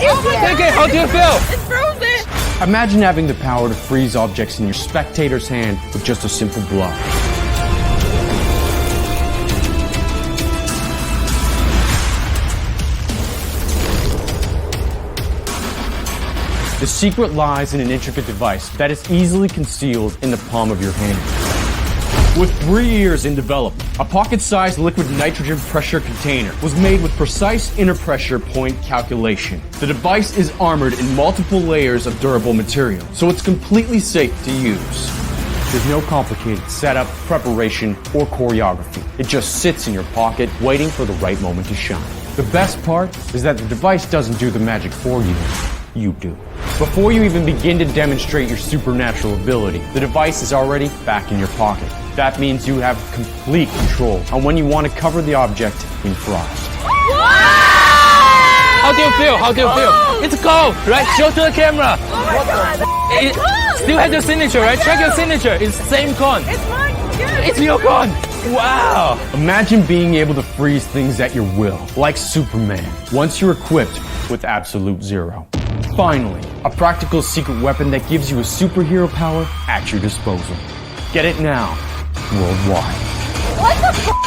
Okay, how do you feel? It's frozen. Imagine having the power to freeze objects in your spectator's hand with just a simple blow. The secret lies in an intricate device that is easily concealed in the palm of your hand. With 3 years in development, a pocket-sized liquid nitrogen pressure container was made with precise inner pressure point calculation. The device is armored in multiple layers of durable material, so it's completely safe to use. There's no complicated setup, preparation, or choreography. It just sits in your pocket, waiting for the right moment to shine. The best part is that the device doesn't do the magic for you. You do. Before you even begin to demonstrate your supernatural ability, the device is already back in your pocket. That means you have complete control on when you want to cover the object in frost. How do you feel? How do you feel? It's cold, right? Show to the camera. It still has your signature, right? Check your signature. It's the same cone. It's mine. Yes. It's your cone. Wow. Imagine being able to freeze things at your will, like Superman, once you're equipped with Absolute Zero. Finally, a practical secret weapon that gives you a superhero power at your disposal. Get it now, worldwide. What the f***?